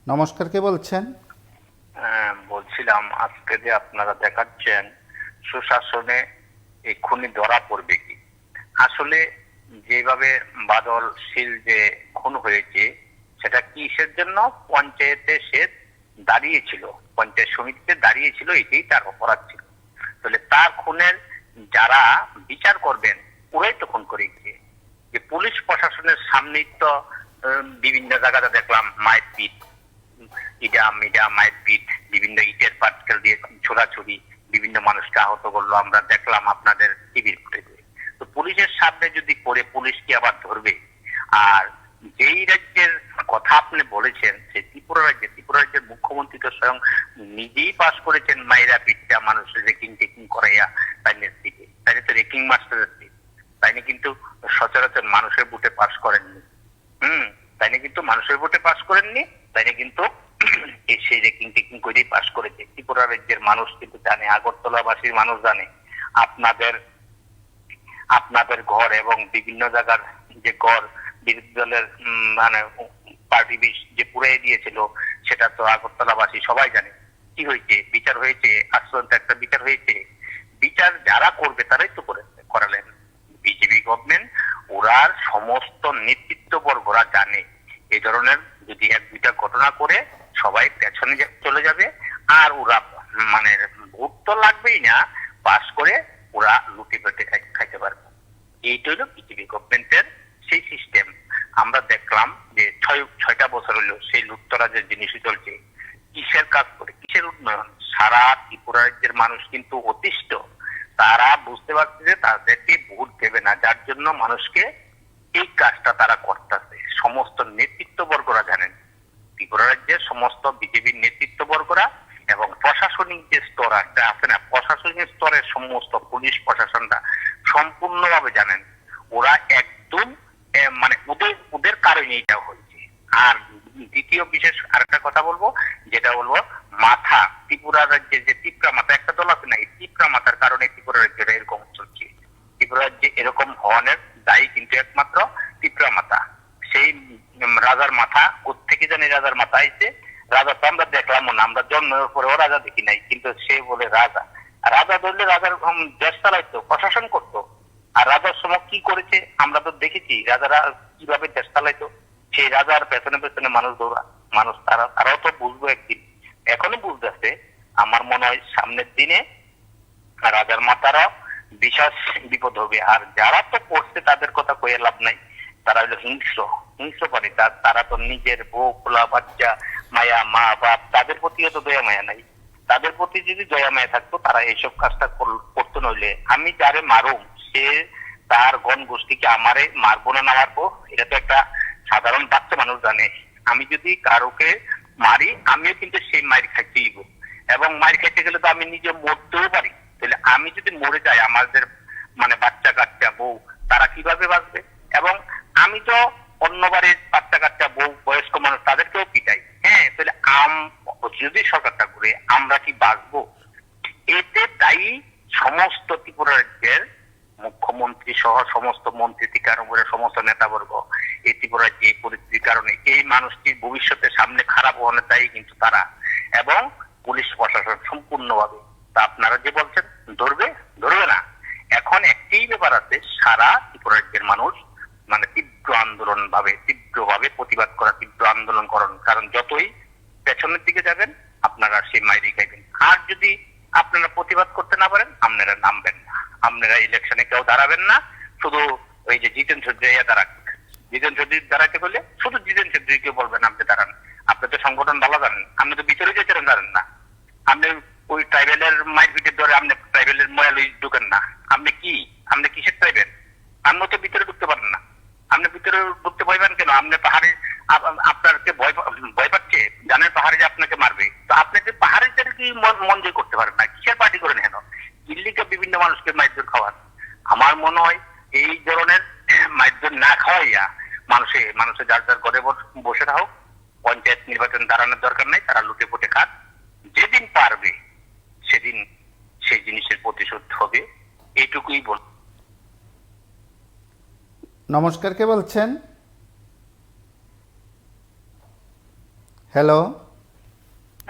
নমস্কার, কে বলছেন? বলছিলাম আজকে যে আপনারা দেখাচ্ছেন সুশাসনে এক্ষুনি ধরা পড়বে কি, আসলে যেভাবে বাদল শীল যে খুন হয়েছে সেটা কিসের জন্য? পঞ্চায়েতে সে দাঁড়িয়েছিল, পঞ্চায়েত সমিতিতে দাঁড়িয়েছিল, এটাই তার অপরাধ ছিল। তাহলে তার খুনের যারা বিচার করবেন ওরাই তো খুন করেছে। যে পুলিশ প্রশাসনের সামনেই তো বিভিন্ন জায়গাতে দেখলাম মারপিট, মারপিট, বিভিন্ন ইটের পাটকেল দিয়ে ছোড়াছুড়ি, বিভিন্ন মানুষকে আহত করলো, আমরা দেখলাম আপনাদের টিভির ফুটেজে। তো পুলিশের সামনে যদি পড়ে পুলিশ কি আবার ধরবে? আর যেই রাজ্যের কথা আপনি বলেছেন সেই ত্রিপুরা রাজ্যের মুখ্যমন্ত্রী তো স্বয়ং নিজেই পাস করেছেন মাইরা পিঠটা মানুষের রেকিং টেকিং করাইয়া তাইনের দিকে, তাইলে তো রেকিং মাস্টারের দিকে, তাইনে কিন্তু সচরাচর মানুষের বুটে পাস করেননি। তাইনে কিন্তু মানুষের ভোটে পাস করেননি, তাইনে কিন্তু সেই রেকিং টেকিং করেই পাস করেছে। ত্রিপুরা রাজ্যের মানুষ কিন্তু জানে, আগরতলাবাসীর মানুষ জানে আপনাদের ঘর এবং বিভিন্ন জায়গার যে ঘর বিরোধী দলের মানে পার্টি যে পুড়িয়ে দিয়েছিল সেটা তো আগরতলাবাসী সবাই জানে। কি হয়েছে? বিচার হয়েছে, আশ্চর্য একটা বিচার হয়েছে। বিচার যারা করবে তারাই তো করালেন। বিজেপি গভর্নমেন্ট ওরার সমস্ত নেতৃত্ববর্গরা জানে এই ধরনের যদি এক দুইটা ঘটনা করে সবাই পেছনে চলে যাবে, আর ওরা মানে ভোট তো লাগবেই না, পাস করে ওরা লুটে পেটে খাইতে পারবে। এইটা হলো বিজেপি গভর্নমেন্টের সেই সিস্টেম। আমরা দেখলাম যে 6টা বছর হলো সেই লুটতরাজের জিনিসই চলছে। কিসের কাজ করে, কিসের উন্নয়ন? সারা ত্রিপুরা রাজ্যের মানুষ কিন্তু অতিষ্ঠ, তারা বুঝতে পারছে যে তাদেরকে ভোট দেবে না, যার জন্য মানুষকে এই কাজটা তারা করতেছে। সমস্ত নেতৃত্ববর্গরা জানেন, ত্রিপুরা রাজ্যের সমস্ত বিজেপির নেতৃত্ববর্গরা এবং প্রশাসনিক যে স্তর আছে না, প্রশাসনিক স্তরের সমস্ত পুলিশ প্রশাসনরা সম্পূর্ণভাবে জানেন। ওরা একদম মানে ওদের কারণে এটা হয়েছে। আর দ্বিতীয় বিশেষ আরেকটা কথা বলবো, যেটা বলবো মাথা, ত্রিপুরা রাজ্যের যে তিপ্রা মাথা একটা দল আছে না, এই তিপ্রা মাথার কারণে ত্রিপুরা রাজ্যের এরকম চলছে। ত্রিপুরা রাজ্যে এরকম হওয়ার দায়ী কিন্তু একমাত্র তিপ্রা মাথা। সেই রাজার মাথা কোত্থেকে জানি রাজার মাথা আইছে। রাজা তো আমরা দেখলাম না, আমরা জন্মের পরেও রাজা দেখি নাই, কিন্তু সে বলে রাজা। রাজা ধরলে রাজার দেশ চালাইতো, প্রশাসন করতো। আর রাজার সময় কি করেছে আমরা তো দেখেছি, রাজারা কিভাবে দেশ চালাইতো। সেই রাজার পেছনে পেছনে মানুষ দৌড়া, মানুষ তারাও তো বুঝবো একদিন, এখনো বুঝতেছে। আমার মনে হয় সামনের দিনে রাজার মাতারা বিশেষ বিপদ হবে। আর যারা তো পড়ছে তাদের কথা কয়ে লাভ নাই, তারা হলো হিংস্র পারে। তারা তো নিজের বউ খোলা বাচ্চা মায়া মা বাপ তাদের প্রতিও তো দয়া মায়া নাই। তাদের প্রতি যদি দয়া মায়া থাকতো তারা এইসব কাজটা করতো। নইলে আমি যারে মারুম সে তার গণ গোষ্ঠীকে আমারে মারবো না মারবো, এটা তো একটা সাধারণ বাচ্চা মানুষ জানে। আমি যদি কারোকে মারি আমিও কিন্তু সেই মার খাইতেই, এবং মার খাইতে গেলে তো আমি নিজে মরতেও পারি। তাহলে আমি যদি মরে যাই আমাদের মানে বাচ্চা কাচ্চা বউ তারা কিভাবে বাঁচবে? এবং আমি তো অন্য বাড়ির বাচ্চা কাচ্চা বউ বয়স্ক মানুষ তাদেরকেও পিটাই। তাহলে যদি সরকারটা করে আমরা কি বাঁচবো? এতে দায়ী সমস্ত ত্রিপুরা রাজ্যের মুখ্যমন্ত্রী সহ সমস্ত মন্ত্রী থেকে আরম্ভ করে সমস্ত নেতাবর্গ। এই ত্রিপুরা রাজ্যে এই পরিস্থিতির কারণে এই মানুষটির ভবিষ্যতের সামনে খারাপ হওয়ার দায়ী কিন্তু তারা এবং পুলিশ প্রশাসন সম্পূর্ণভাবে। তা আপনারা যে বলছেন ধরবে না, এখন একটাই ব্যাপার আছে, সারা ত্রিপুরা রাজ্যের মানুষ মানে তীব্রভাবে প্রতিবাদ করা, তীব্র আন্দোলন করেন। কারণ যতই পেছনের দিকে যাবেন আপনারা সেই মাইরি খাইবেন। আর যদি আপনারা প্রতিবাদ করতে না পারেন আপনারা নামবেন না, আপনারা ইলেকশনে কেউ দাঁড়াবেন না। শুধু ওই যে জিতেন চৌধুরী দাঁড়াইতে বললে শুধু জিতেন চৌধুরীকে বলবেন আপনি দাঁড়ান। আপনি তো সংগঠন ভালো জানেন, আপনি তো ভিতরে যেতে জানেন না। আপনি ওই ট্রাইবেলের মাইর ভিটের ধরে আপনি ট্রাইবেলের ময়ালই ঢুকেন না। আপনি কি আপনি কিসের চাইবেন? আপনি তো ভিতরে ঢুকতে পারেন না। আপনি ভিতরে ঢুকতে পারবেন কেন? আপনি পাহাড়ে আপনাকে ভয় পাচ্ছে, জানেন পাহাড়ে যে আপনাকে মারবে, তো আপনি যে পাহাড়ের কি মন জয় করতে পারেন না? কিসের পার্টি করেন হেন? দিল্লিকে বিভিন্ন মানুষকে মাইজোর খাওয়ান। আমার মনে হয় এই ধরনের মাইজোর না খাওয়াইয়া মানুষে যার যার ঘরে বসে থাকুক, পঞ্চায়েত নির্বাচন দাঁড়ানোর দরকার নেই, তারা লুটে পুটে খাক। যেদিন পারবে সেদিন সেই জিনিসের প্রতিশোধ হবে, এইটুকুই বল। নমস্কার, কে বলছেন? হ্যালো।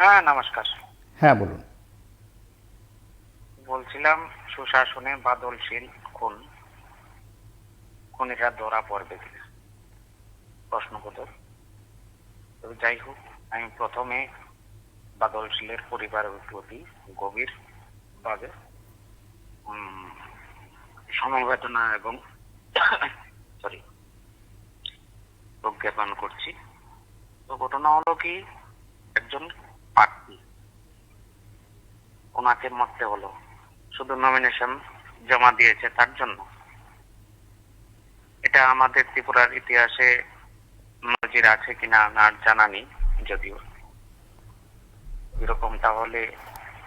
হ্যাঁ নমস্কার, হ্যাঁ বলুন। বলছিলাম সুশাসনে বাদলশীল খুনিরা ধরা পড়বে কিনা, প্রশ্নবোধক। তো যাই হোক, আমি প্রথমে বাদলশীলের পরিবারের প্রতি গভীর ভাবে সমবেদনা এবং দুঃখ জ্ঞাপন করছি। তো ঘটনা হলো কি, একজন প্রার্থী, ওনাকে মরতে হলো শুধু নমিনেশন জমা দিয়েছে তার জন্য। এটা আমাদের ত্রিপুরার ইতিহাসে নজির আছে কিনা না জানা নেই, যদিও এরকম তাহলে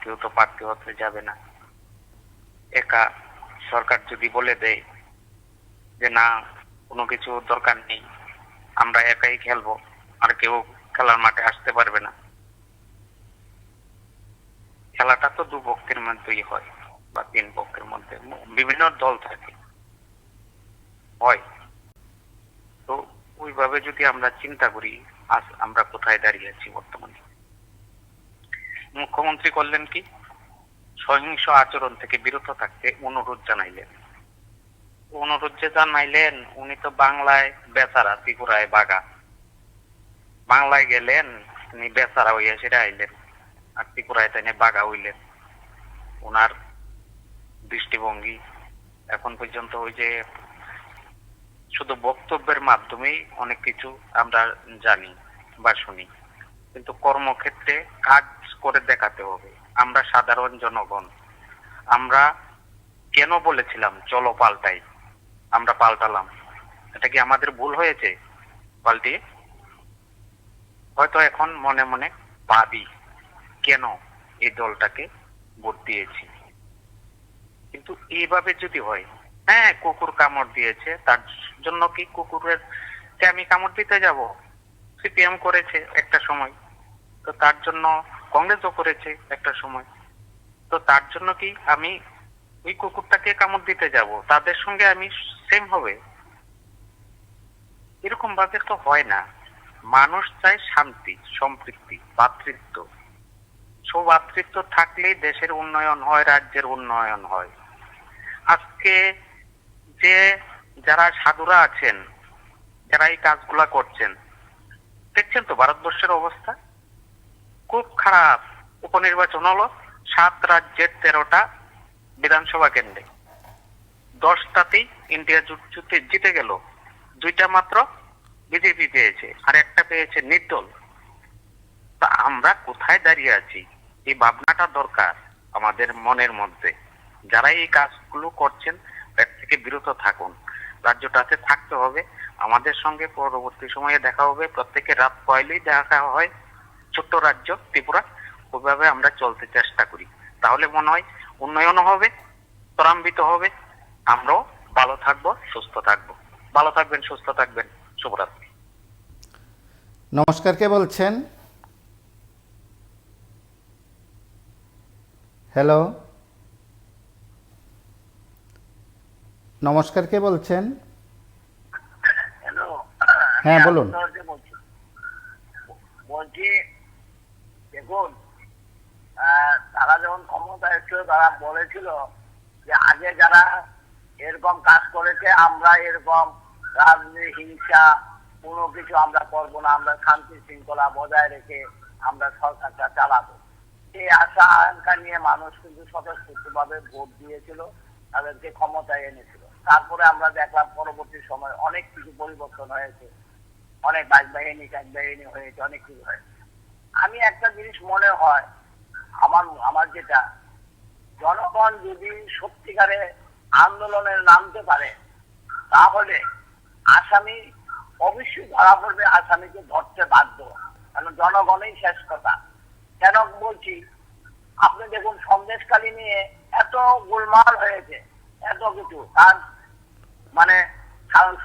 কেউ তো প্রার্থী হতে যাবে না। একা সরকার যদি বলে দেয় যে না, কোনো কিছু দরকার নেই, আমরা একাই খেলবো, আর কেউ খেলার মাঠে আসতে পারবে না, খেলাটা তো দু পক্ষের মধ্যেই হয় বা তিন পক্ষের মধ্যে, বিভিন্ন দল থাকে হয়। তো ওইভাবে যদি আমরা চিন্তা করি, আজ আমরা কোথায় দাঁড়িয়ে আছি বর্তমানে। মুখ্যমন্ত্রী করলেন কি, সহিংস আচরণ থেকে বিরত থাকতে অনুরোধ জানাইলেন। অনুরোধ যে জানাইলেন, উনি তো বাংলায় বেচারা, ত্রিপুরায় বাগা। বাংলায় গেলেন উনি বেচারা হইয়া সেটা আইলেন, আর ত্রিপুরায় তাই বাগা হইলেন। ওনার দৃষ্টিভঙ্গি এখন পর্যন্ত ওই যে শুধু বক্তব্যের মাধ্যমেই অনেক কিছু আমরা জানি বা শুনি, কিন্তু কর্মক্ষেত্রে কাজ করে দেখাতে হবে। আমরা সাধারণ জনগণ, আমরা কেন বলেছিলাম চলো পাল্টাই, আমরা পাল্টালাম। এটা কি আমাদের ভুল হয়েছে পাল্টিয়ে? হয়তো এখন মনে মনে ভাবি কেন এই দলটাকে ভোট দিয়েছি। কিন্তু এইভাবে যদি হয়, হ্যাঁ কুকুর কামড় দিয়েছে, তার জন্য কি কুকুরের কে আমি কামড় দিতে যাব? সিপিএম করেছে একটা সময়, তো তার জন্য কংগ্রেসও করেছে একটা সময়, তো তার জন্য কি আমি ওই কুকুরটাকে কামড় দিতে যাব? তাদের সঙ্গে আমি সেম হবে? এরকম ভাবে তো হয় না। মানুষ চায় শান্তি, সম্পৃক্তি, ভ্রাতৃত্ব। সৌভ্রাতৃত্ব থাকলেই দেশের উন্নয়ন হয়, রাজ্যের উন্নয়ন হয়। আজকে যে যারা সাধুরা আছেন, যারা এই কাজগুলা করছেন, দেখছেন তো ভারতবর্ষের অবস্থা খুব খারাপ। উপনির্বাচন হলো 7 রাজ্যের 13টা বিধানসভা কেন্দ্রে, 10টাতেই ইন্ডিয়া জোট জিতে গেল, 2টা মাত্র বিজেপি পেয়েছে, আর একটা পেয়েছে নির্দল। তা আমরা কোথায় দাঁড়িয়ে আছি? এই ভাবনাটা দরকার আমাদের মনের মধ্যে। যারা এই কাজগুলো করছেন এর থেকে বিরত থাকুন। রাজ্যটাতে থাকতে হবে, আমাদের সঙ্গে পরবর্তী সময়ে দেখা হবে। প্রত্যেকের রাত পয়লেই দেখা হয়, ছোট্ট রাজ্য ত্রিপুরা, ওইভাবে আমরা চলতে চেষ্টা করি। তাহলে মনে হয় উন্নয়নও হবে, ত্বরান্বিত হবে, আমরাও ভালো থাকবো, সুস্থ থাকবো। ভালো থাকবেন, সুস্থ থাকবেন। শুভরাত্রি। নমস্কার, কে বলছেন? হ্যালো। নমস্কার, কে বলছেন? হ্যালো। হ্যাঁ বলুন। বলছি দেখুন, তারা যখন ক্ষমতায় ছিল তারা বলেছিল যে আগে যারা এরকম কাজ করেছে আমরা এরকম রাজনীতি, হিংসা কোনো কিছু আমরা করবো না, আমরা শান্তি শৃঙ্খলা বজায় রেখে আমরা সরকারটা চালাবো। এই আশা আকাঙ্ক্ষা নিয়ে মানুষ কিন্তু স্বতঃস্ফূর্তভাবে ভোট দিয়েছিল, তাদেরকে ক্ষমতায় এনেছিল। তারপরে আমরা দেখলাম পরবর্তী সময় অনেক কিছু পরিবর্তন হয়েছে, অনেক বাহিনী হয়েছে, অনেক কিছু হয়েছে। আমি একটা জিনিস মনে হয় আমার যেটা, জনগণ যদি সত্যিকারে আন্দোলনে নামতে পারে, তাহলে আসামি অবশ্যই ধরা পড়বে, আসামিকে ধরতে বাধ্য, কারণ জনগণই শেষ কথা। কেন বলছি, আপনি দেখুন সন্দেশখালী নিয়ে এত গোলমাল হয়েছে, এত কিছু, তার মানে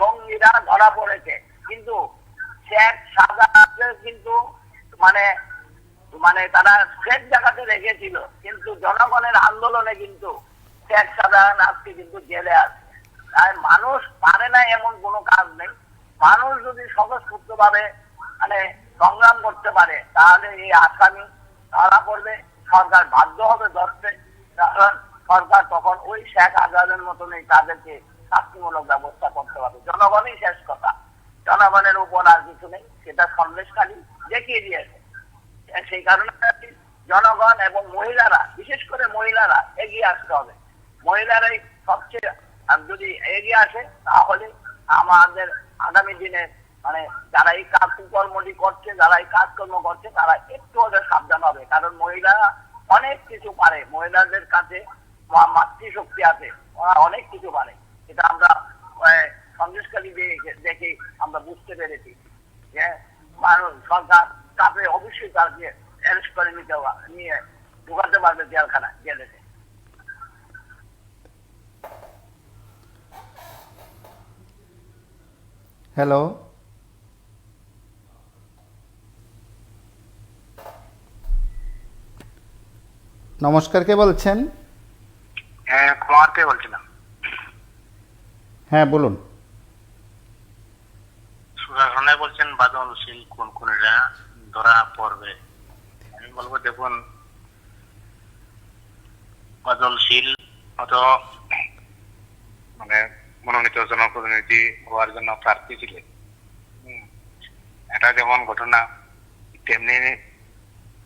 সঙ্গীরা ধরা পড়েছে, কিন্তু শেখ শাহজাহান কিন্তু মানে মানে তারা শেখ জায়গাতে রেখেছিল, কিন্তু জনগণের আন্দোলনে কিন্তু শেখ শাহজাহান আজকে কিন্তু জেলে আছে। তাই মানুষ পারে না এমন কোনো কাজ নেই। মানুষ যদি স্বতঃস্ফূর্ত ভাবে মানে সংগ্রাম করতে পারে, তাহলে এই আসামি ধরা পড়বে, সরকার বাধ্য হবে ধরতে, কারণ সরকার তখন ওই শেখ আজাদের মতনই তাদেরকে শাস্তিমূলক ব্যবস্থা করতে পারবে। জনগণই শেষ কথা, জনগণের উপর আর কিছু নেই, সেটা সন্দেশখালী দেখিয়ে দিয়েছে। সেই কারণে জনগণ এবং মহিলারা, বিশেষ করে মহিলারা এগিয়ে আসতে হবে। মহিলারাই সবচেয়ে যদি এগিয়ে আসে, তাহলে আমাদের আগামী দিনে মানে যারা এই কাজকর্মটি করছে, যারা এই কাজকর্ম করছে, তারা একটু ওদের সাবধান হবে, কারণ মহিলারা অনেক কিছু পারে, মহিলাদের কাছে মাতৃশক্তি আছে, ওরা অনেক কিছু পারে। এটা আমরা সন্দেশখালী দেখে আমরা বুঝতে পেরেছি যে মানুষ সরকার তাকে অবশ্যই তাকে অ্যারেস্ট করে নিয়ে ঢুকাতে পারবে জেলখানা, জেলেতে। হ্যালো, নমস্কার, কে বলছেন? হ্যাঁ, কুমার কে বলছিলাম। হ্যাঁ বলুন। সুশাসনে বলছেন বাদলশীল কোন কোনরা ধরা পড়বে। আমি বলবো দেখুন, বাদলশীল অত মানে মনোনীত জনপ্রতিনিধি হওয়ার জন্য প্রার্থী ছিলেন। এটা যেমন ঘটনা, তেমনি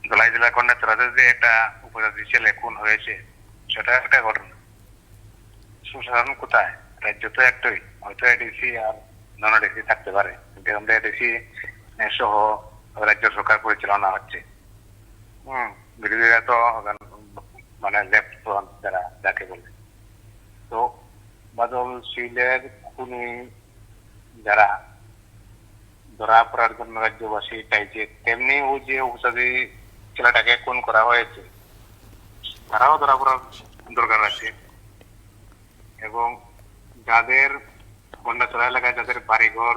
ধলাই জেলা কন্যাচড়াতে যে একটা উপজাতি ছেলে খুন হয়েছে, সেটা একটা ঘটনা। সুশাসন কোথায়? রাজ্য তো একটাই, হয়তো এডিসি আর নন এডিসি থাকতে পারে, কিন্তু আমরা এডিসি সহ রাজ্য সরকার পরিচালনা হচ্ছে। বিরোধীরা তো মানে লেফট ফ্রন্ট যারা যাকে বলে, তো বাদলশীলের খুনি যারা ধরা পড়ার জন্য রাজ্যবাসী চাইছে, তেমনি ওই যে উপজাতি ছেলেটাকে খুন করা হয়েছে, তারাও ধরা পড়ার দরকার আছে। এবং যাদের গন্ডাচড়া এলাকায় যাদের বাড়িঘর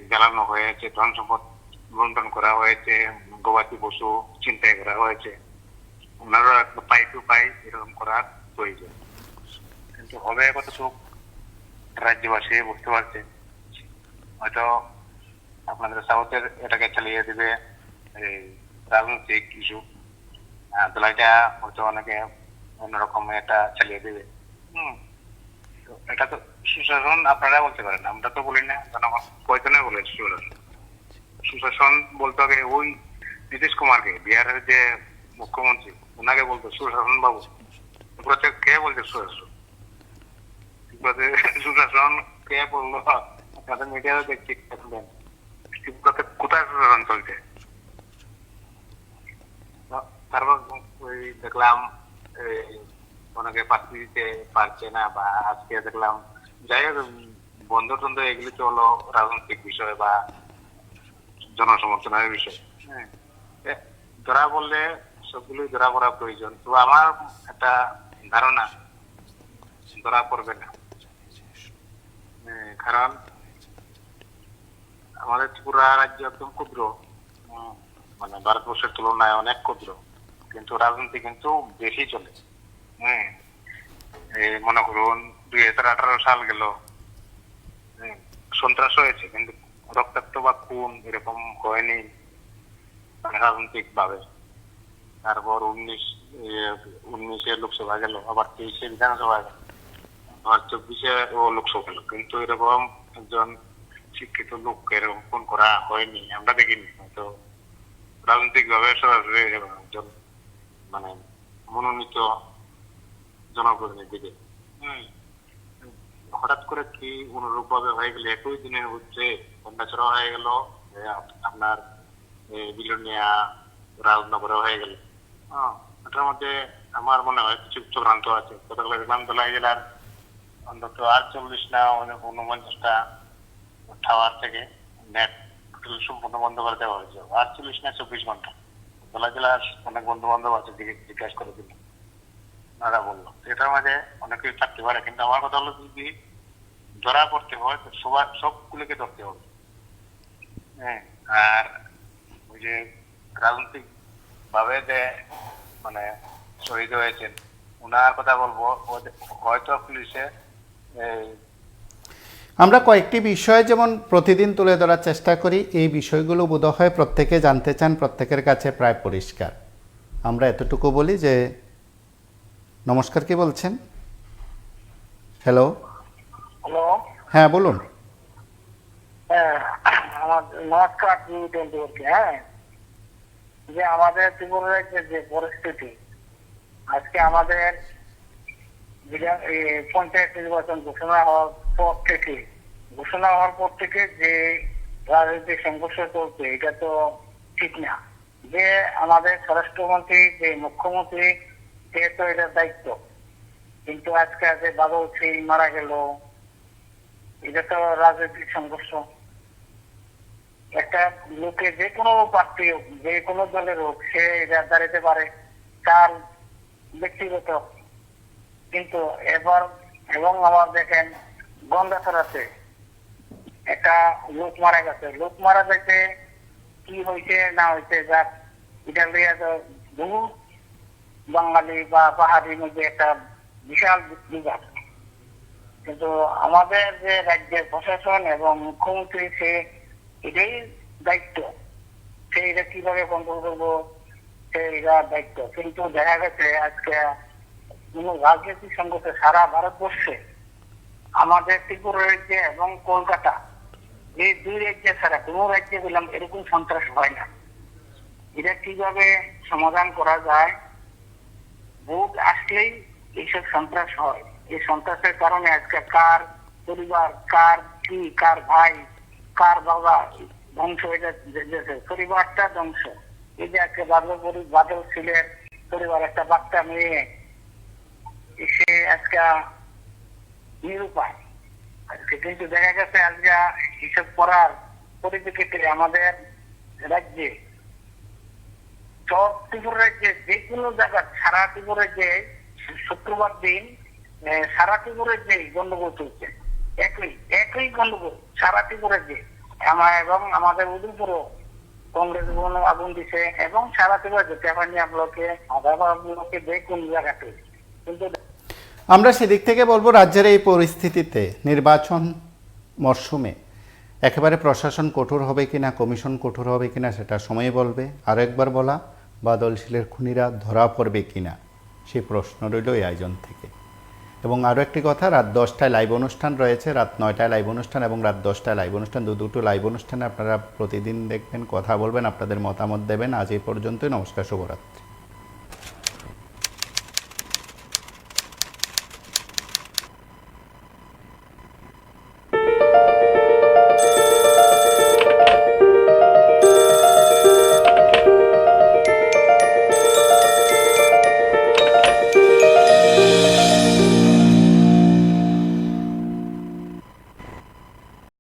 জ্বালানো হয়েছে, ধন সম্পদ লুণ্ঠন করা হয়েছে, গবাদি পশু চিন্তাই করা হয়েছে, ওনারা পাই টু পাই এরকম করার প্রয়োজন। কিন্তু হবে কতটুক রাজ্যবাসী বুঝতে পারছে, হয়তো আপনাদের সাউথের এটাকে চালিয়ে দিবে এই রাজনৈতিক ইস্যু, দোলাইটা হয়তো অনেকে অন্যরকম এটা চালিয়ে দেবে। এটা তো সুশাসন আপনারা বলতে পারেন, আমরা তো বলি না, জনগণ কয়জনে বলে সুশাসন। সুশাসন বলতে হবে ওই নীতিশ কুমারকে, বিহারের যে মুখ্যমন্ত্রী, ওনাকে বলতো সুশাসন বাবু। কে বলছে সুশাসন? সুশাসন কে বললো? আপনাদের মিডিয়াতে দেখছি কোথায় সুশাসন চলছে। তারপর ওই দেখলাম অনেকে প্রার্থী দিতে পারছে না, বা আজকে দেখলাম, যাই হোক বন্ধ টন্ধ এগুলি তো হলো রাজনৈতিক বিষয় বা জনসমর্থনের বিষয়। ধরা বললে সবগুলোই ধরা পড়া প্রয়োজন। তো আমার একটা ধারণা ধরা পড়বে না, কারণ আমাদের ত্রিপুরা রাজ্য একদম ক্ষুদ্র, মানে ভারতবর্ষের তুলনায় অনেক ক্ষুদ্র, কিন্তু রাজনীতি কিন্তু বেশি চলে। মনে করুন 2018 সাল গেল, সন্ত্রাস হয়েছে, কিন্তু রক্তাক্ত বা খুন এরকম হয়নি রাজনৈতিক ভাবে। তারপর 19 লোকসভা গেল, আবার 23 বিধানসভা গেল, আবার 24 লোকসভা গেল, কিন্তু এরকম একজন শিক্ষিত লোককে এরকম খুন করা হয়নি, আমরা দেখিনি। হয়তো রাজনৈতিক ভাবে সরাসরি একজন মানে মনোনীত জনপ্রতিনিধিকে হঠাৎ করে কি অনুরূপ ভাবে হয়ে গেলে, একই দিনের মধ্যে কন্যাচড়া হয়ে গেল, আপনার বিলোনিয়া রাজনগরে হয়ে গেল, এটার মধ্যে আমার মনে হয় কিছু চক্রান্ত আছে। গতকাল দেখলাম ধলাই জেলার অন্তত 48 না 49টা টাওয়ার থেকে নেট সম্পূর্ণ বন্ধ করে দেওয়া হয়েছে। 48 না 24 ঘন্টা। ধলাই জেলার অনেক বন্ধু বান্ধব আছে, জিজ্ঞাসা করে দিল, ওনারা বললো এটার মাঝে অনেকেই থাকতে পারে, কিন্তু আমার কথা হলো যদি ধরা পড়তে হয় তো সবগুলোকে ধরতে হবে। হ্যাঁ, আর ওই যে রাজনৈতিক ভাবে যে মানে শহীদ হয়েছেন ওনার কথা বলবো, হয়তো পুলিশে আমরা কয়েকটি বিষয় যেমন প্রতিদিন তুলে ধরার চেষ্টা করি, এই বিষয়গুলো বোধহয় প্রত্যেকে জানতে চান, প্রত্যেকের কাছে প্রায় পরিষ্কার। আমরা এতটুকু বলি যে নমস্কার, কি বলছেন? হ্যালো, হ্যালো, হ্যাঁ বলুন। হ্যাঁ আমার নমস্কার। হ্যাঁ, যে আমাদের ত্রিপুরার যে পরিস্থিতি আজকে আমাদের পঞ্চায়েত নির্বাচন ঘোষণা হওয়ার পর থেকে যে রাজনৈতিক সংঘর্ষ চলছে এটা তো ঠিক না। যে আমাদের স্বরাষ্ট্রমন্ত্রী, যে মুখ্যমন্ত্রী, সে তো এটার দায়িত্ব, কিন্তু আজকে যে বাদল সিং মারা গেল, এটা তো রাজনৈতিক সংঘর্ষ। একটা লোকে যে কোনো প্রার্থী হোক, যে কোনো দলের হোক, সে এটা দাঁড়াতে পারে, তার ব্যক্তিগত। কিন্তু এবং আবার দেখেন গন্ডাছড়াতে একটা লোক মারা গেছে, লোক মারা যাইতে কি হয়েছে না হয়েছে যাক, এটা লিয়ে তো বহু বাঙালি বা পাহাড়ির মধ্যে একটা বিশাল বিভাগ। কিন্তু আমাদের যে রাজ্যের প্রশাসন এবং মুখ্যমন্ত্রী, সে এটাই দায়িত্ব, সে এটা কিভাবে কন্ট্রোল করবো, সে এটা দায়িত্ব। কিন্তু দেখা গেছে আজকে কোন রাজনৈতিক সংগঠন সারা ভারতবর্ষে আমাদের ত্রিপুরা রাজ্যে এবং কলকাতা, এই দুই রাজ্যে ছাড়া কোন রাজ্যে বললাম এরকম সন্ত্রাস হয় না। এটা কিভাবে সমাধান করা যায়? ভোট আসলেই এইসব সন্ত্রাস হয়। এই সন্ত্রাসের কারণে আজকে কার পরিবার, কার কি, কার ভাই, কার বাবা ধ্বংস হয়ে যাচ্ছে, পরিবারটা ধ্বংস। এই যে আজকে বাদল ছিলেন পরিবার, একটা বাচ্চা মেয়ে, সে আজকে নিরুপায় আজকে। কিন্তু দেখা গেছে আজকে হিসাব করার পরিপ্রেক্ষিতে আমাদের রাজ্যে, সব ত্রিপুরা রাজ্যে যে কোনো জায়গা, সারা ত্রিপুরা রাজ্যে শুক্রবার দিন সারা ত্রিপুরা রাজ্যে গন্ডগোল চলছে, একই গন্ডগোল সারা ত্রিপুরা রাজ্যে। এবং আমাদের উদয়পুরও কংগ্রেস ভবনে আগুন দিছে, এবং সারা ত্রিপুরা টেপানিয়া ব্লকে, আধাবাড়া ব্লকে, যে কোন জায়গাতে। কিন্তু আমরা সেদিক থেকে বলবো, রাজ্যের এই পরিস্থিতিতে নির্বাচন মরশুমে একেবারে প্রশাসন কঠোর হবে কিনা, কমিশন কঠোর হবে কিনা, সেটা সময় বলবে। আরও একবার বলা, বাদল শীলের খুনিরা ধরা পড়বে কিনা, সেই প্রশ্ন রইল এই আয়োজন থেকে। এবং আরও একটি কথা, রাত 10টায় লাইভ অনুষ্ঠান রয়েছে, রাত 9টায় লাইভ অনুষ্ঠান এবং রাত 10টায় লাইভ অনুষ্ঠান, দুটো লাইভ অনুষ্ঠানে আপনারা প্রতিদিন দেখবেন, কথা বলবেন, আপনাদের মতামত দেবেন। আজ এই পর্যন্তই। নমস্কার, শুভরাত্রি।